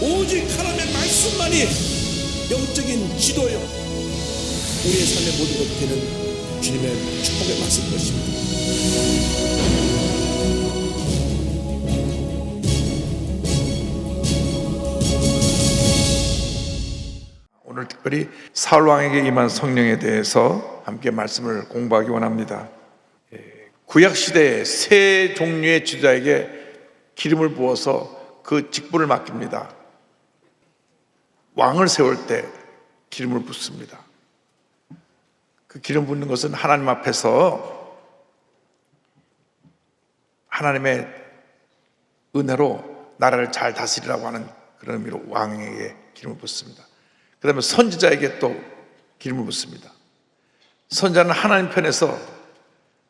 오직 하나님의 말씀만이 영적인 지도요, 우리의 삶의 모든 것이 되는 주님의 축복의 말씀인 것입니다. 오늘 특별히 사울 왕에게 임한 성령에 대해서 함께 말씀을 공부하기 원합니다. 구약 시대에 세 종류의 지도자에게 기름을 부어서 그 직분을 맡깁니다. 왕을 세울 때 기름을 붓습니다. 그 기름 붓는 것은 하나님 앞에서 하나님의 은혜로 나라를 잘 다스리라고 하는 그런 의미로 왕에게 기름을 붓습니다. 그 다음에 선지자에게 또 기름을 붓습니다. 선지자는 하나님 편에서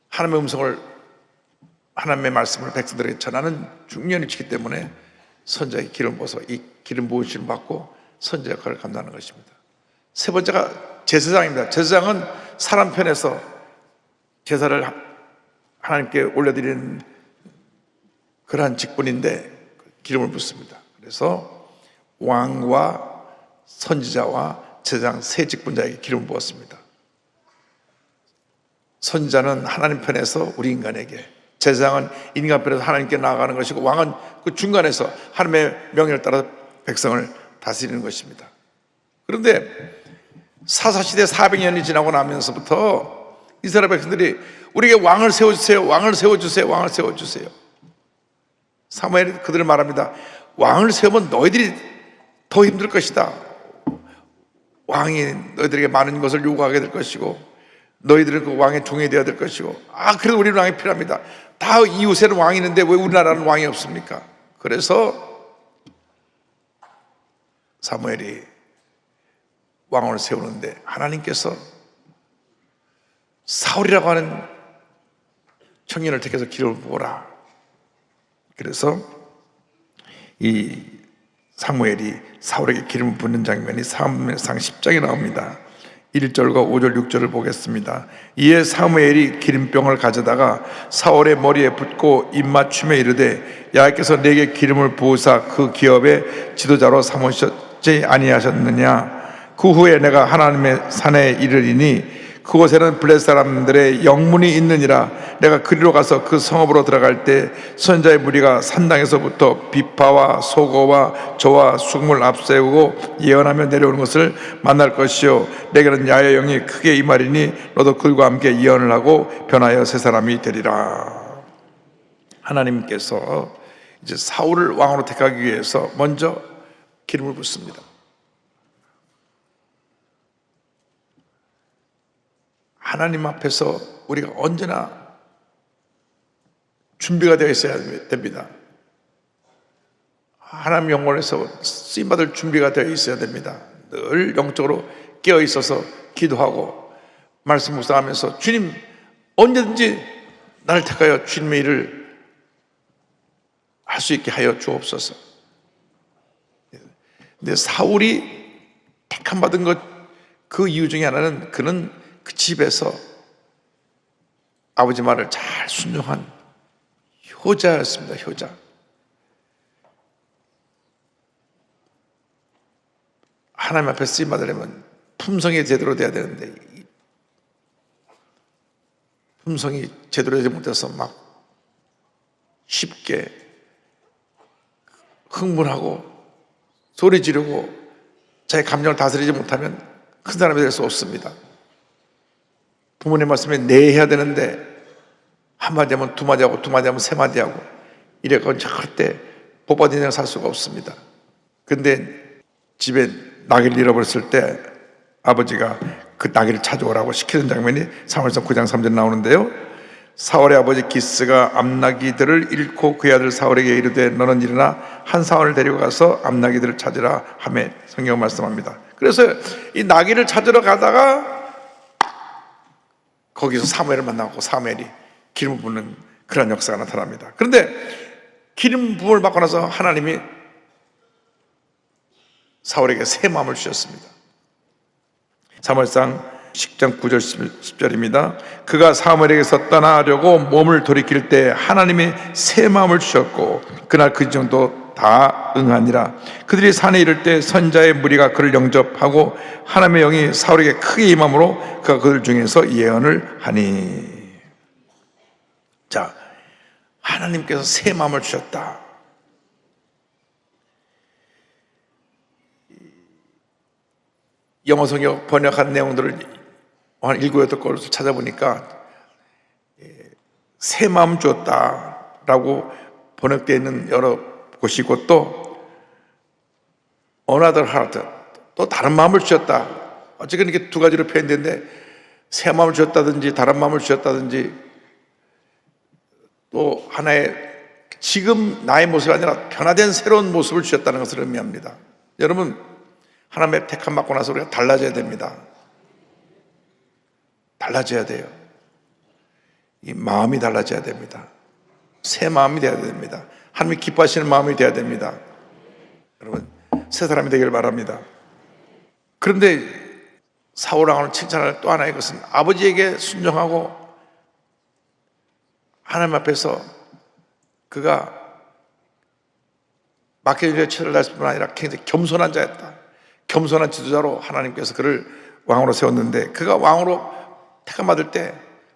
하나님의 음성을, 하나님의 말씀을 백성들에게 전하는 중요한 위치이기 때문에 선지자에게 기름을 부어서 이 기름 부으심을 받고 선지자 역할을 감당하는 것입니다. 세 번째가 제사장입니다. 제사장은 사람 편에서 제사를 하나님께 올려드리는 그러한 직분인데 기름을 붓습니다. 그래서 왕과 선지자와 제사장 세 직분자에게 기름을 부었습니다. 선지자는 하나님 편에서 우리 인간에게, 제사장은 인간 편에서 하나님께 나아가는 것이고, 왕은 그 중간에서 하나님의 명령을 따라 백성을 다스리는 것입니다. 그런데 사사시대 400년이 지나고 나면서부터 이스라엘 백성들이 우리에게 왕을 세워주세요, 왕을 세워주세요, 왕을 세워주세요. 사무엘이 그들을 말합니다. 왕을 세우면 너희들이 더 힘들 것이다. 왕이 너희들에게 많은 것을 요구하게 될 것이고, 너희들은 그 왕의 종이 되어야 될 것이고, 그래도 우리는 왕이 필요합니다. 다 이웃에는 왕이 있는데 왜 우리나라는 왕이 없습니까? 그래서 사무엘이 왕을 세우는데 하나님께서 사울이라고 하는 청년을 택해서 기름을 부어라. 그래서 이 사무엘이 사울에게 기름을 붓는 장면이 사무엘상 10장에 나옵니다. 1절과 5절 6절을 보겠습니다. 이에 사무엘이 기름병을 가져다가 사울의 머리에 붓고 입맞춤에 이르되, 여호와께서 내게 기름을 부으사 그 기업의 지도자로 삼으셨지 아니하셨느냐? 그 후에 내가 하나님의 산에 이르리니 그곳에는 블레셋 사람들의 영문이 있느니라. 내가 그리로 가서 그 성읍으로 들어갈 때 선자의 무리가 산당에서부터 비파와 소고와 저와 수금을 앞세우고 예언하며 내려오는 것을 만날 것이요, 내게는 야훼 영이 크게 임하리니 너도 그들과 함께 예언을 하고 변하여 새 사람이 되리라. 하나님께서 이제 사울을 왕으로 택하기 위해서 먼저 기름을 붓습니다. 하나님 앞에서 우리가 언제나 준비가 되어 있어야 됩니다. 하나님 영혼에서 쓰임받을 준비가 되어 있어야 됩니다. 늘 영적으로 깨어 있어서 기도하고 말씀 묵상하면서 주님, 언제든지 나를 택하여 주님의 일을 할 수 있게 하여 주옵소서. 근데 사울이 택함 받은 것, 그 이유 중에 하나는 그는 그 집에서 아버지 말을 잘 순종한 효자였습니다. 효자. 하나님 앞에 쓰임 받으려면 품성이 제대로 돼야 되는데 품성이 제대로 되지 못해서 막 쉽게 흥분하고 소리 지르고 자기 감정을 다스리지 못하면 큰 사람이 될 수 없습니다. 부모님 말씀에 네 해야 되는데 한마디 하면 두마디 하고 두마디 하면 세마디 하고 이래서 절대 복받은 인생을 살 수가 없습니다. 근데 집에 나귀를 잃어버렸을 때 아버지가 그 나귀를 찾아오라고 시키는 장면이 사무엘상 9장 3절에 나오는데요, 사울의 아버지 기스가 암나귀들을 잃고 그의 아들 사울에게 이르되 너는 일어나 한 사원을 데리고 가서 암나귀들을 찾으라 하며 성경 말씀합니다. 그래서 이 나귀를 찾으러 가다가 거기서 사무엘을 만나고 사무엘이 기름 부는 그런 역사가 나타납니다. 그런데 기름 부음을 받고 나서 하나님이 사울에게 새 마음을 주셨습니다. 사무엘상 10장 9절 10절입니다. 그가 사무엘에게서 떠나려고 몸을 돌이킬 때 하나님이 새 마음을 주셨고 그날 그 정도 다 응하니라. 그들이 산에 이를 때 선자의 무리가 그를 영접하고 하나님의 영이 사울에게 크게 임함으로 그가 그들 중에서 예언을 하니. 자, 하나님께서 새 마음을 주셨다. 영어 성경 번역한 내용들을 한 7-8곳을 찾아보니까 새 마음 주었다라고 번역되어 있는 여러 곳이고, 또 another heart, 또 다른 마음을 주셨다. 어쨌든 이렇게 두 가지로 표현되는데, 새 마음을 주셨다든지 다른 마음을 주셨다든지, 또 하나의 지금 나의 모습이 아니라 변화된 새로운 모습을 주셨다는 것을 의미합니다. 여러분, 하나님의 택함 받고 나서 우리가 달라져야 됩니다. 달라져야 돼요. 이 마음이 달라져야 됩니다. 새 마음이 되어야 됩니다. 하나님이 기뻐하시는 마음이 되어야 됩니다. 여러분, 새 사람이 되길 바랍니다. 그런데 사울 왕을 칭찬할 또 하나의 것은 아버지에게 순종하고 하나님 앞에서 그가 맡겨진 일에 최선을 다했을 뿐 아니라 굉장히 겸손한 자였다. 겸손한 지도자로 하나님께서 그를 왕으로 세웠는데, 그가 왕으로 택함 받을 때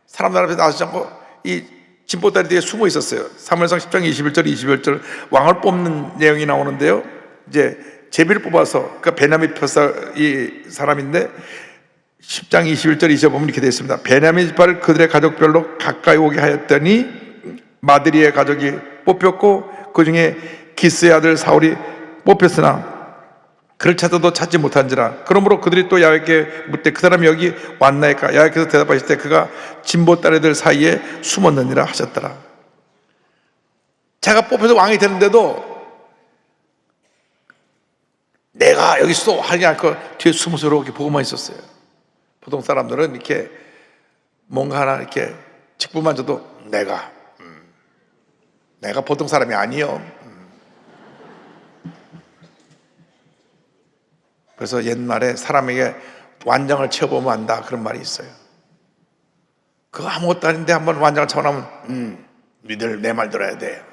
사람들 앞에 나서지 않고 이 진보다리 뒤에 숨어 있었어요. 사무엘상 10장 21절 22절 왕을 뽑는 내용이 나오는데요, 이제 제비를 뽑아서, 그 베냐민 표사 이 사람인데 10장 21절 22절 보면 이렇게 되어 있습니다. 베냐민 지파를 그들의 가족별로 가까이 오게 하였더니 마드리의 가족이 뽑혔고 그 중에 기스의 아들 사울이 뽑혔으나 그를 찾아도 찾지 못한지라. 그러므로 그들이 또 야훼께 묻되 그 사람이 여기 왔나이까? 야훼께서 대답하실 때 그가 진보 딸애들 사이에 숨었느니라 하셨더라. 자가 뽑혀서 왕이 되는데도 내가 여기 있어 하지 않고 뒤에 숨어서 이렇게 보고만 있었어요. 보통 사람들은 이렇게 뭔가 하나 이렇게 직분만 줘도 내가 보통 사람이 아니요. 그래서 옛날에 사람에게 완장을 채워보면 안다, 그런 말이 있어요. 그거 아무것도 아닌데 한번 완장을 채워놓으면 니들 내 말 들어야 돼.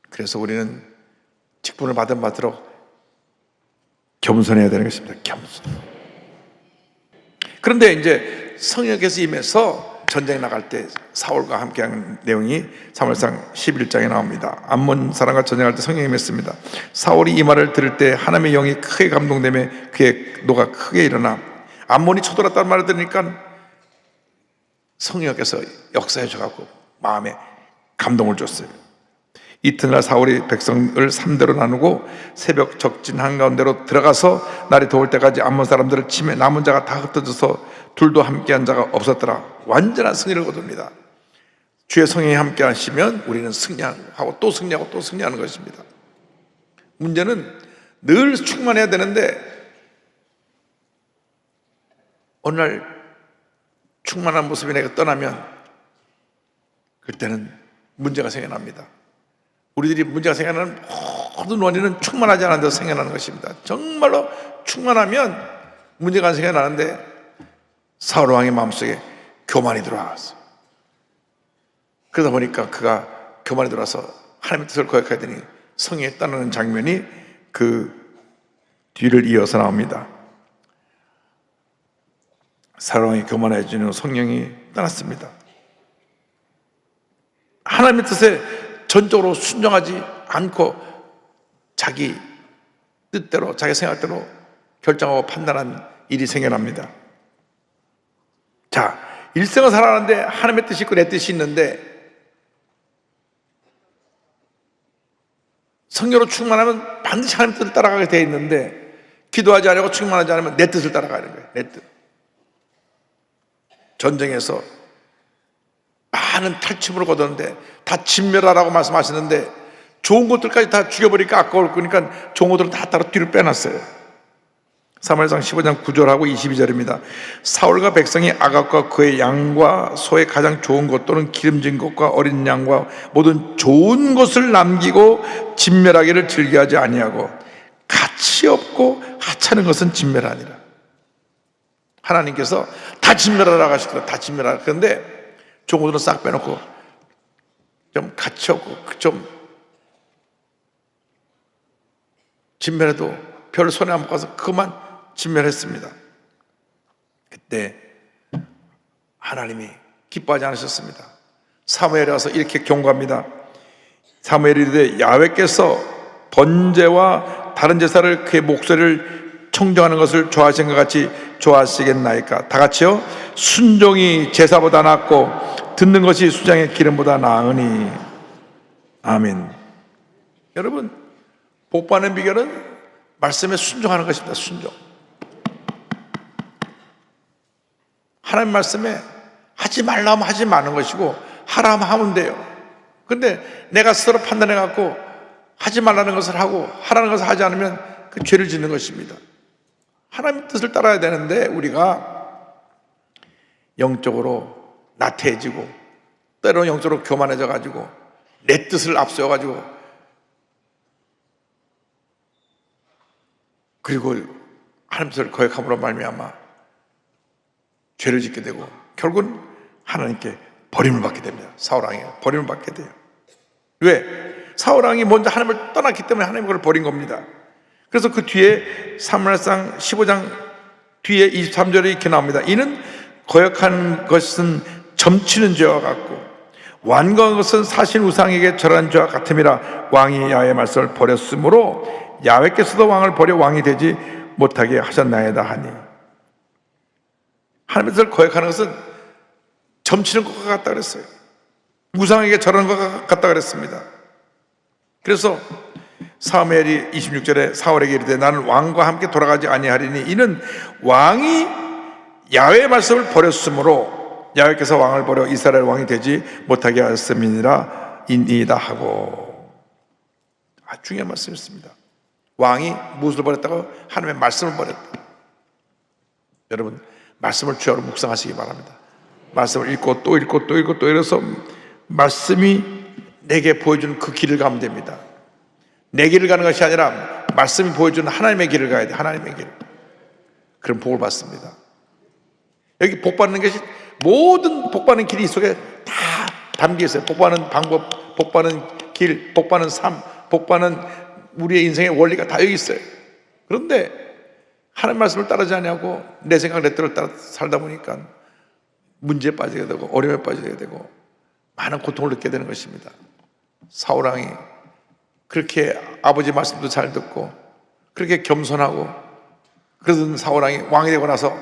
그래서 우리는 직분을 받은 바대로 겸손해야 되는 것입니다. 겸손. 그런데 이제 성령께서 임해서 전쟁에 나갈 때 사울과 함께하는 내용이 사무엘상 11장에 나옵니다. 암몬 사람과 전쟁할 때 성령이 임했습니다. 사울이 이 말을 들을 때 하나님의 영이 크게 감동되며 그의 노가 크게 일어나 암몬이 쳐들었다는 말을 들으니까 성령께서 역사해 주셔서 마음에 감동을 줬어요. 이튿날 사울이 백성을 3대로 나누고 새벽 적진 한가운데로 들어가서 날이 더울 때까지 암몬 사람들을 치매 남은 자가 다 흩어져서 둘도 함께한 자가 없었더라. 완전한 승리를 거둡니다. 주의 성령이 함께 하시면 우리는 승리하고 또 승리하고 또 승리하는 것입니다. 문제는 늘 충만해야 되는데 어느 날 충만한 모습이 내가 떠나면 그때는 문제가 생겨납니다. 우리들이 문제가 생겨나는 모든 원인은 충만하지 않은 데서 생겨나는 것입니다. 정말로 충만하면 문제가 안 생겨나는데 사울 왕의 마음속에 교만이 들어왔어. 그러다 보니까 그가 교만이 들어와서 하나님의 뜻을 거역하더니 성에 떠나는 장면이 그 뒤를 이어서 나옵니다. 사울 왕이 교만해지는 성령이 떠났습니다. 하나님의 뜻에 전적으로 순종하지 않고 자기 뜻대로 자기 생각대로 결정하고 판단한 일이 생겨납니다. 자, 일생을 살아가는데 하나님의 뜻이 있고 내 뜻이 있는데 성령으로 충만하면 반드시 하나님의 뜻을 따라가게 되어 있는데 기도하지 않고 충만하지 않으면 내 뜻을 따라가는 거예요. 내 뜻. 전쟁에서 많은 탈취물을 거뒀는데 다 진멸하라고 말씀하시는데 좋은 것들까지 다 죽여버리니까 아까울 거니까 좋은 것들은 다 따로 뒤로 빼놨어요. 사무엘상 15장 9절하고 22절입니다. 사울과 백성이 아각과 그의 양과 소의 가장 좋은 것 또는 기름진 것과 어린 양과 모든 좋은 것을 남기고 진멸하기를 즐겨하지 아니하고 가치 없고 하찮은 것은 진멸하니라. 하나님께서 다 진멸하라고 하시더라. 다 진멸하라. 그런데 좋은 것들은 싹 빼놓고 좀 갇혔고 좀 진멸해도 별 손에 안 가서 그만 진멸했습니다. 그때 하나님이 기뻐하지 않으셨습니다. 사무엘에 와서 이렇게 경고합니다. 사무엘이 이르되 야훼께서 번제와 다른 제사를 그의 목소리를 청정하는 것을 좋아하신 것 같이 좋아하시겠나이까. 다 같이요. 순종이 제사보다 낫고 듣는 것이 수장의 기름보다 나으니. 아멘. 여러분, 복받는 비결은 말씀에 순종하는 것입니다. 순종. 하나님 말씀에 하지 말라 하면 하지 마는 것이고 하라 하면 하면 돼요. 근데 내가 스스로 판단해 갖고 하지 말라는 것을 하고 하라는 것을 하지 않으면 그 죄를 짓는 것입니다. 하나님 뜻을 따라야 되는데 우리가 영적으로 나태해지고 때로는 영적으로 교만해져 가지고 내 뜻을 앞세워 가지고 그리고 하나님 뜻을 거역함으로 말미암아 죄를 짓게 되고 결국은 하나님께 버림을 받게 됩니다. 사울왕이 버림을 받게 돼요. 왜? 사울왕이 먼저 하나님을 떠났기 때문에 하나님이 그걸 버린 겁니다. 그래서 그 뒤에 사무엘상 15장 뒤에 23절에 이렇게 나옵니다. 이는 거역한 것은 점치는 죄와 같고 완고한 것은 사신 우상에게 절한 죄와 같음이라. 왕이 야훼의 말씀을 버렸으므로 야훼께서도 왕을 버려 왕이 되지 못하게 하셨나이다 하니. 하나님의 뜻을 거역하는 것은 점치는 것과 같다 그랬어요. 우상에게 절하는 것과 같다 그랬습니다. 그래서 사무엘이 26절에 사울에게 이르되 나는 왕과 함께 돌아가지 아니하리니 이는 왕이 야훼의 말씀을 버렸으므로 야훼께서 왕을 버려 이스라엘 왕이 되지 못하게 하였음이니라 이다 하고. 아주 중요한 말씀이었습니다. 왕이 무엇을 버렸다고? 하나님의 말씀을 버렸다. 여러분, 말씀을 주야로 묵상하시기 바랍니다. 말씀을 읽고 또 읽고 또 읽고 또 읽어서 말씀이 내게 보여주는 그 길을 가면 됩니다. 내 길을 가는 것이 아니라 말씀이 보여주는 하나님의 길을 가야 돼. 하나님의 길. 그럼 복을 받습니다. 여기 복 받는 것이 모든 복 받는 길이 이 속에 다 담겨 있어요. 복 받는 방법, 복 받는 길, 복 받는 삶, 복 받는 우리의 인생의 원리가 다 여기 있어요. 그런데 하나님 말씀을 따르지 아니하고 내 생각 내 뜻을 따라 살다 보니까 문제에 빠지게 되고 어려움에 빠지게 되고 많은 고통을 느끼게 되는 것입니다. 사울왕이 그렇게 아버지 말씀도 잘 듣고 그렇게 겸손하고 그러던 사울왕이 왕이 되고 나서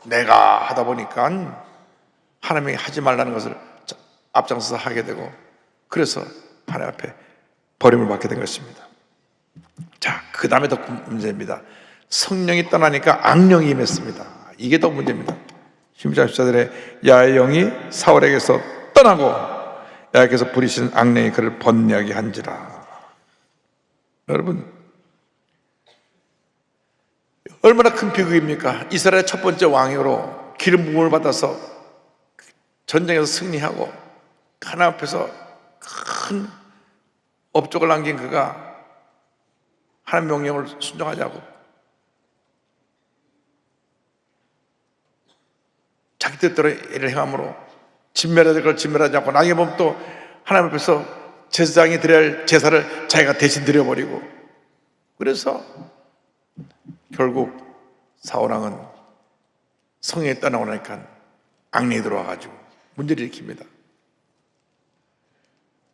내가 하다 보니까 하나님이 하지 말라는 것을 앞장서서 하게 되고 그래서 하나님 앞에 버림을 받게 된 것입니다. 자, 그 다음에 더 문제입니다. 성령이 떠나니까 악령이 임했습니다. 이게 더 문제입니다. 16장 14절에 야훼의 영이 사울에게서 떠나고 야훼께서 부리시는 악령이 그를 번뇌하게 한지라. 여러분, 얼마나 큰 비극입니까? 이스라엘의 첫 번째 왕으로 기름 부음을 받아서 전쟁에서 승리하고 하나님 앞에서 큰 업적을 남긴 그가 하나님 명령을 순종하지 않고 자기 뜻대로 일을 행함으로 진멸해야 될 걸 진멸하지 않고 나중에 보면 또 하나님 앞에서 제사장이 드려야 할 제사를 자기가 대신 드려버리고 그래서 결국 사울왕은 성령이 떠나고 나니까 악령이 들어와가지고 문제를 일으킵니다.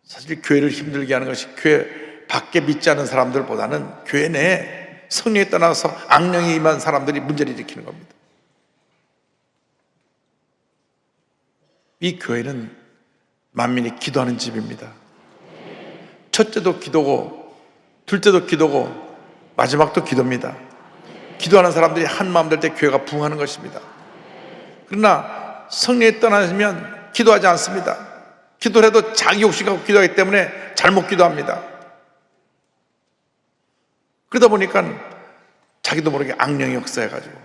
사실 교회를 힘들게 하는 것이 교회 밖에 믿지 않는 사람들보다는 교회 내에 성령이 떠나서 악령이 임한 사람들이 문제를 일으키는 겁니다. 이 교회는 만민이 기도하는 집입니다. 첫째도 기도고 둘째도 기도고 마지막도 기도입니다. 기도하는 사람들이 한 마음 될 때 교회가 부흥하는 것입니다. 그러나 성령이 떠나면 기도하지 않습니다. 기도를 해도 자기 욕심 갖고 기도하기 때문에 잘못 기도합니다. 그러다 보니까 자기도 모르게 악령이 역사해가지고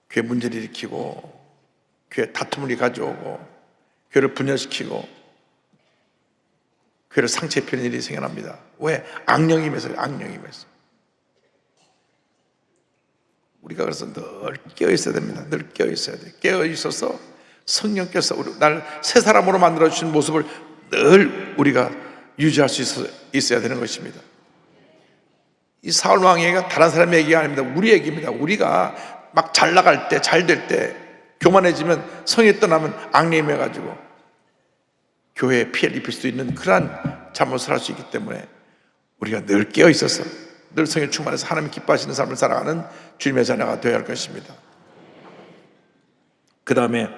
교회 문제를 일으키고 교회 다툼을 가져오고 교회를 분열시키고 교회를 상처 입히는 일이 생겨납니다. 왜? 악령이 임해서. 악령이 임해서. 우리가 그래서 늘 깨어 있어야 됩니다. 늘 깨어 있어야 돼. 깨어 있어서 성령께서 날 새 사람으로 만들어 주신 모습을 늘 우리가 유지할 수 있어야 되는 것입니다. 이 사울 왕의 얘기가 다른 사람의 얘기가 아닙니다. 우리 얘기입니다. 우리가 막 잘 나갈 때, 잘 될 때, 교만해지면, 성이 떠나면 앙림해가지고 교회에 피해를 입힐 수 있는 그러한 잘못을 할 수 있기 때문에 우리가 늘 깨어 있어서 늘 성에 충만해서 하나님 기뻐하시는 삶을 살아가는 주님의 자녀가 되어야 할 것입니다. 그 다음에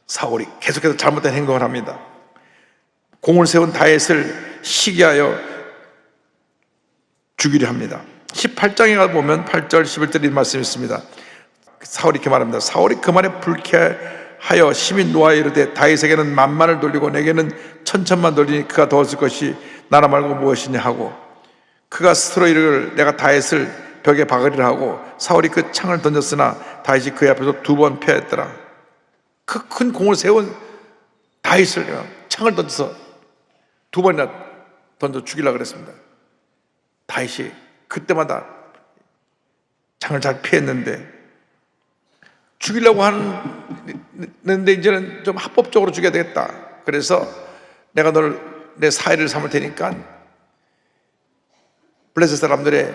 사울이 계속해서 잘못된 행동을 합니다. 공을 세운 다윗을 시기하여 죽이려 합니다. 18장에 가보면 8절 11절 이 말씀이 있습니다. 사울이 이렇게 말합니다. 사울이 그 말에 불쾌하여 심히 노하여 이르되 다윗에게는 만만을 돌리고 내게는 천천만 돌리니 그가 더 얻을 것이 나라 말고 무엇이냐 하고, 그가 스스로 이르기를 내가 다윗을 벽에 박으리라 하고, 사울이 그 창을 던졌으나 다윗이 그의 앞에서 2번 패했더라. 그 큰 공을 세운 다윗을 창을 던져서 2번이나 던져 죽이려고 그랬습니다. 다윗이 그때마다 창을 잘 피했는데, 죽이려고 하는데 이제는 좀 합법적으로 죽여야 되겠다. 그래서 내가 너를 내 사위를 삼을 테니까 블레셋 사람들의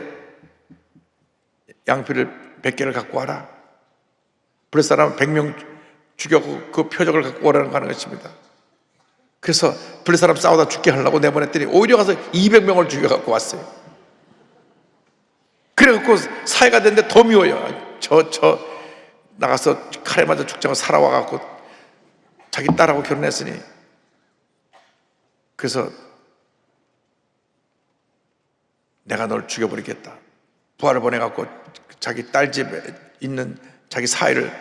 양피를 100개를 갖고 와라. 블레셋 사람 100명 죽여고 그 표적을 갖고 오라는 하는 것입니다. 그래서 블레셋 사람 싸우다 죽게 하려고 내보냈더니 오히려 가서 200명을 죽여 갖고 왔어요. 그래갖고 사회가 됐는데 더 미워요. 저 나가서 칼에 맞아 죽자고 살아와갖고 자기 딸하고 결혼했으니, 그래서 내가 널 죽여버리겠다. 부하를 보내갖고 자기 딸 집에 있는 자기 사위를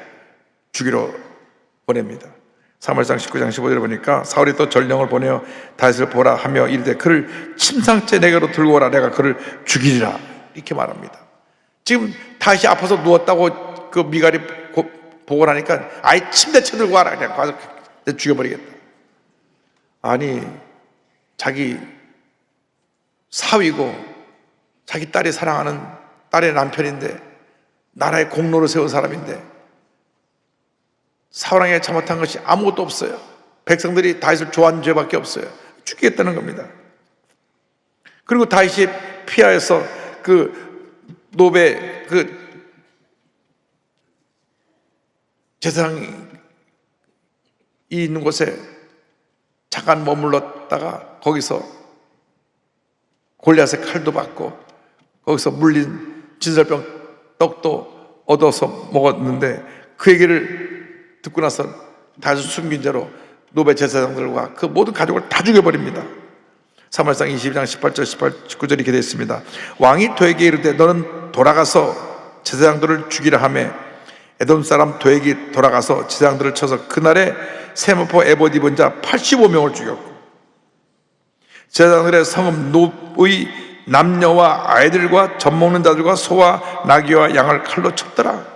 죽이러 보냅니다. 사무엘상 19장 15절에 보니까 사울이 또 전령을 보내어 다윗을 보라 하며 이르되 그를 침상째 내게로 들고 오라. 내가 그를 죽이리라. 이렇게 말합니다. 지금 다윗이 아파서 누웠다고 그 미갈이 보고 나니까 아예 침대 쳐들고 와라. 그냥 가서 죽여버리겠다. 아니, 자기 사위고 자기 딸이 사랑하는 딸의 남편인데, 나라의 공로를 세운 사람인데 사울왕에게 잘못한 것이 아무것도 없어요. 백성들이 다윗을 좋아하는 죄밖에 없어요. 죽이겠다는 겁니다. 그리고 다윗이 피하여서 그 노베 그 제사장이 있는 곳에 잠깐 머물렀다가 거기서 골리앗의 칼도 받고 거기서 물린 진설병 떡도 얻어서 먹었는데, 그 얘기를 듣고 나서 다윗을 숨긴 죄로 노베 제사장들과 그 모든 가족을 다 죽여버립니다. 사무엘상 22장 18절 19절이 이렇게 되어 있습니다. 왕이 도에게 이르되 너는 돌아가서 제사장들을 죽이라 하매 에돔 사람 도액이 돌아가서 제사장들을 쳐서 그날에 세마포 에봇 입은 자 85명을 죽였고, 제사장들의 성읍 놉의 남녀와 아이들과 젖 먹는 자들과 소와 나귀와 양을 칼로 쳤더라.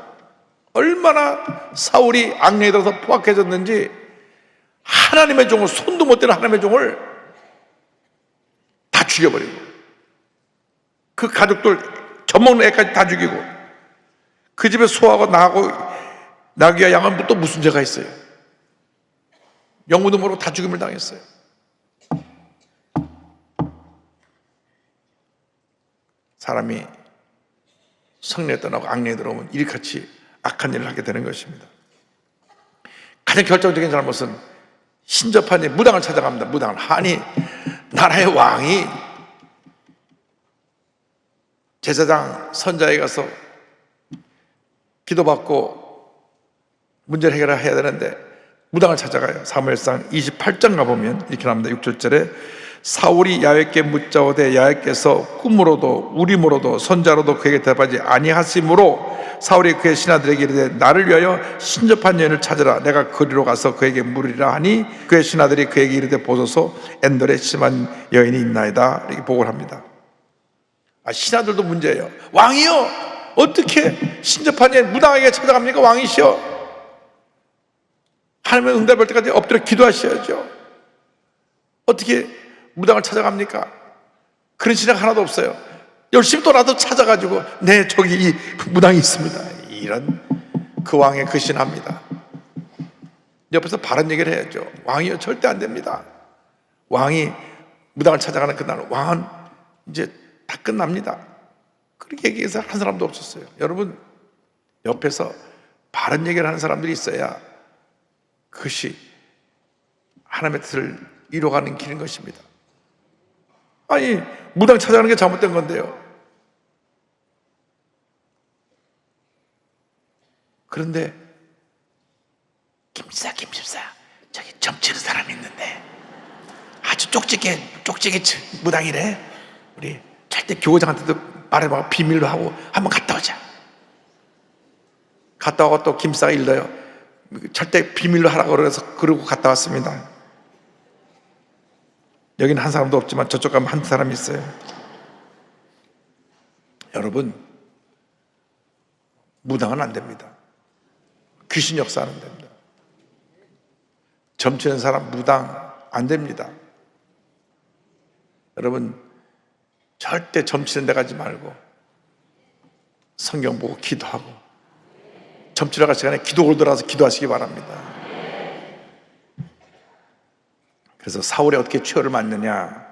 얼마나 사울이 악령에 들어서 포악해졌는지, 하나님의 종을, 손도 못 대는 하나님의 종을 다 죽여버리고, 그 가족들 젖 먹는 애까지 다 죽이고, 그 집에 소하고 나하고 나귀와 양은 또 무슨 죄가 있어요? 영무도 모르고 다 죽임을 당했어요. 사람이 성례에 떠나고 악령에 들어오면 이리같이 악한 일을 하게 되는 것입니다. 가장 결정적인 잘못은 신접한 일, 무당을 찾아갑니다. 무당을. 아니, 나라의 왕이 제사장 선자에 가서 기도받고 문제를 해결해야 되는데 무당을 찾아가요. 사무엘상 28장 가보면 이렇게 나옵니다. 6절에 사울이 야훼께 묻자오되 야훼께서 꿈으로도 우림으로도 선자로도 그에게 대답하지 아니하심으로 사울이 그의 신하들에게 이르되 나를 위하여 신접한 여인을 찾으라. 내가 거리로 가서 그에게 물으리라 하니 그의 신하들이 그에게 이르되 보소서 엔돌에 심한 여인이 있나이다. 이렇게 보고를 합니다. 신하들도 문제예요. 왕이요, 어떻게 신접한 여인 무당에게 찾아갑니까? 왕이시여, 하나님의 응답할 때까지 엎드려 기도하셔야죠. 어떻게 무당을 찾아갑니까? 그런 신학 하나도 없어요. 열심히 또라도 찾아가지고 네, 저기 이 무당이 있습니다. 이런 그 왕의 그 신합니다. 옆에서 바른 얘기를 해야죠. 왕이요, 절대 안 됩니다. 왕이 무당을 찾아가는 그날 왕은 이제 다 끝납니다. 그렇게 얘기해서 한 사람도 없었어요. 여러분, 옆에서 바른 얘기를 하는 사람들이 있어야 그것이 하나님의 뜻을 이루어가는 길인 것입니다. 아니, 무당 찾아가는 게 잘못된 건데요. 그런데 김집사 저기 점치는 사람이 있는데 아주 쪽지게 무당이래. 우리 절대 교구장한테도 말해봐, 비밀로 하고 한번 갔다 오자. 갔다 오고 또 김집사가 일러요. 절대 비밀로 하라고 그래서 그러고 갔다 왔습니다. 여기는 한 사람도 없지만 저쪽 가면 한 사람이 있어요. 여러분, 무당은 안 됩니다. 귀신 역사는 됩니다. 점치는 사람 무당 안 됩니다. 여러분, 절대 점치는 데 가지 말고 성경 보고 기도하고, 점치러 갈 시간에 기도를 들어가서 기도하시기 바랍니다. 그래서 사울이 어떻게 최후를 맞느냐?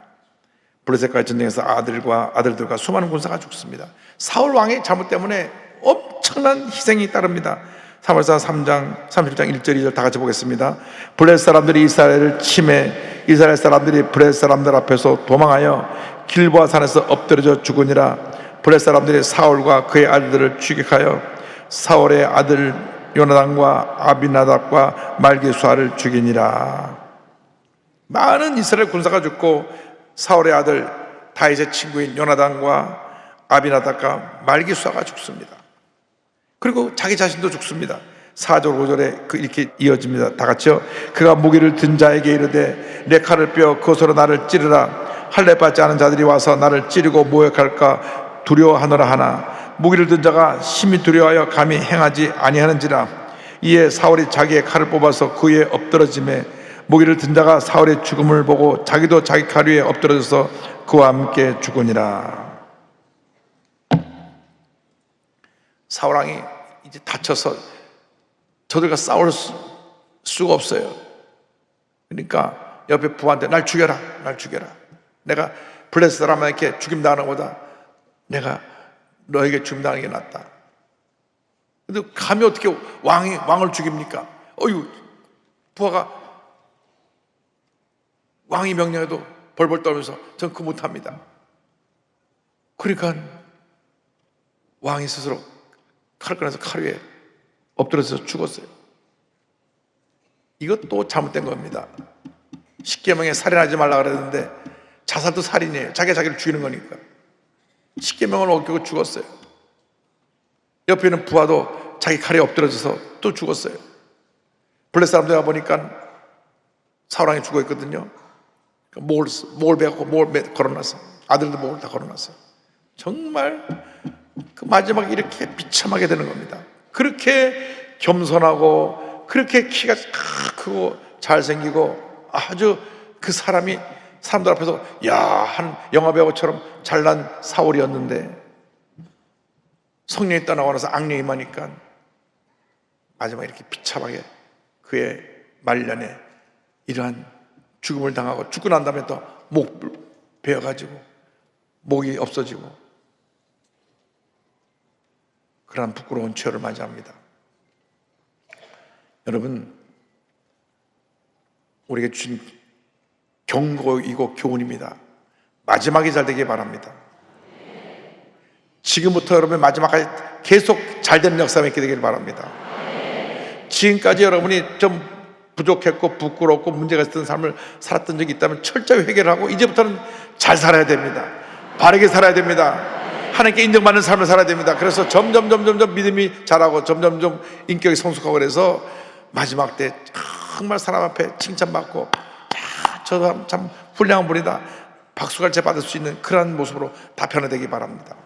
블레셋과의 전쟁에서 아들들과 수많은 군사가 죽습니다. 사울 왕의 잘못 때문에 엄청난 희생이 따릅니다. 사무엘상 3장 37장 1절 2절 다 같이 보겠습니다. 블레셋 사람들이 이스라엘을 침해 이스라엘 사람들이 블레셋 사람들 앞에서 도망하여 길보아 산에서 엎드려져 죽으니라. 블레셋 사람들이 사울과 그의 아들들을 추격하여 사울의 아들 요나단과 아비나답과 말기수아를 죽이니라. 많은 이스라엘 군사가 죽고 사울의 아들 다윗의 친구인 요나단과 아비나답과 말기수아가 죽습니다. 그리고 자기 자신도 죽습니다. 4절 5절에 이렇게 이어집니다. 다 같이요. 그가 무기를 든 자에게 이르되 내 칼을 빼어 그것으로 나를 찌르라. 할례 받지 않은 자들이 와서 나를 찌르고 모욕할까 두려워하노라 하나 무기를 든 자가 심히 두려워하여 감히 행하지 아니하는지라. 이에 사울이 자기의 칼을 뽑아서 그 위에 엎드러지매 무기를 든 자가 사울의 죽음을 보고 자기도 자기 칼 위에 엎드러져서 그와 함께 죽으니라. 사울 왕이 이제 다쳐서 저들과 싸울 수가 없어요. 그러니까 옆에 부하한테 날 죽여라. 내가 블레셋 사람에게 죽임당하는 것보다 내가 너에게 죽임당하는 게 낫다. 근데 감히 어떻게 왕을 죽입니까? 부하가 왕이 명령해도 벌벌 떨면서 전 그거 못합니다. 그러니까 왕이 스스로 칼을 꺼내서 칼 위에 엎드려서 죽었어요. 이것도 잘못된 겁니다. 십계명에 살인하지 말라 그랬는데 자살도 살인이에요. 자기를 죽이는 거니까. 십계명을 어기고 죽었어요. 옆에 있는 부하도 자기 칼에 엎드려져서 또 죽었어요. 블레셋 사람들 가보니까 사울왕이 죽어 있거든요. 목을 베고 목을 걸어놨어. 아들도 목을 다 걸어놨어요. 정말 그 마지막에 이렇게 비참하게 되는 겁니다. 그렇게 겸손하고 그렇게 키가 크고 잘생기고 아주 그 사람이 사람들 앞에서 한 영화배우처럼 잘난 사울이었는데 성령이 떠나고 나서 악령이 임하니까 마지막에 이렇게 비참하게 그의 말년에 이러한 죽음을 당하고 죽고 난 다음에 또 목 베어가지고 목이 없어지고 그러한 부끄러운 죄를 맞이합니다. 여러분, 우리에게 주신 경고이고 교훈입니다. 마지막이 잘 되길 바랍니다. 지금부터 여러분의 마지막까지 계속 잘되는 역사가 있게 되길 바랍니다. 지금까지 여러분이 좀 부족했고 부끄럽고 문제가 있었던 삶을 살았던 적이 있다면 철저히 회개하고 이제부터는 잘 살아야 됩니다. 바르게 살아야 됩니다. 하나님께 인정받는 삶을 살아야 됩니다. 그래서 점점 믿음이 자라고 점점 인격이 성숙하고 그래서 마지막 때 정말 사람 앞에 칭찬받고 저도 참 훌륭한 분이다 박수갈채 받을 수 있는 그러한 모습으로 다 변화되기 바랍니다.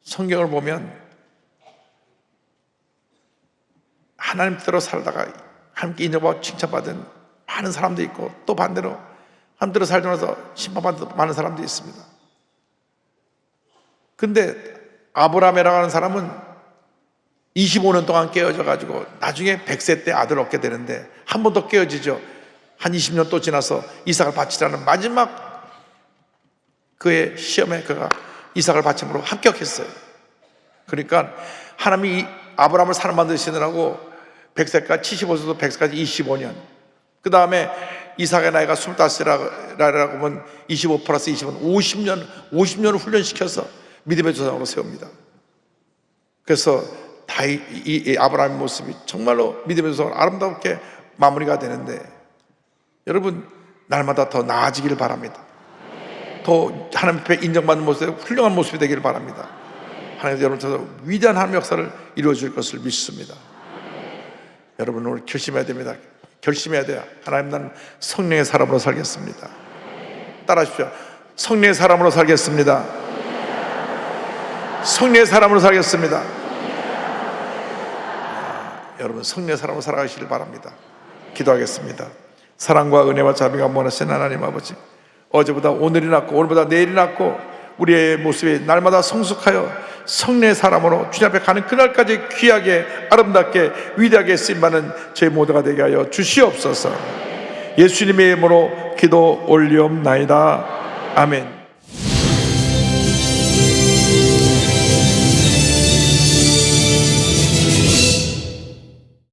성경을 보면 하나님 뜻대로 살다가 하나님께 인정받고 칭찬받은 많은 사람도 있고 또 반대로 하나님대로 살지 않아서 심판받은 많은 사람도 있습니다. 근데 아브라함이라고 하는 사람은 25년 동안 깨어져 가지고 나중에 100세 때 아들 얻게 되는데 한 번 더 깨어지죠. 한 20년 또 지나서 이삭을 바치라는 마지막 그의 시험에 그가 이삭을 바침으로 합격했어요. 그러니까 하나님이 이 아브라함을 사람 만드시느라고 100세까지 75세도 100세까지 25년, 그 다음에 이삭의 나이가 25세라고 하면 25 플러스 20은 50년을 훈련시켜서 믿음의 조상으로 세웁니다. 그래서 이 아브라함의 모습이 정말로 믿음의 조상으로 아름답게 마무리가 되는데, 여러분 날마다 더 나아지기를 바랍니다. 더 하나님 앞에 인정받는 모습에 훌륭한 모습이 되기를 바랍니다. 하나님 여러분께서 위대한 하나님의 역사를 이루어 줄 것을 믿습니다. 여러분 오늘 결심해야 됩니다. 결심해야 돼요. 하나님, 나는 성령의 사람으로 살겠습니다. 따라하십시오. 성령의 사람으로 살겠습니다. 성령의 사람으로 살겠습니다. 여러분 성령의 사람으로 살아가시길 바랍니다. 기도하겠습니다. 사랑과 은혜와 자비가 무한하신 하나님 아버지, 어제보다 오늘이 낫고 오늘보다 내일이 낫고 우리의 모습이 날마다 성숙하여 성령의 사람으로 주님 앞에 가는 그날까지 귀하게 아름답게 위대하게 쓰임받는 저희 모두가 되게 하여 주시옵소서. 예수님의 이름으로 기도 올리옵나이다. 아멘.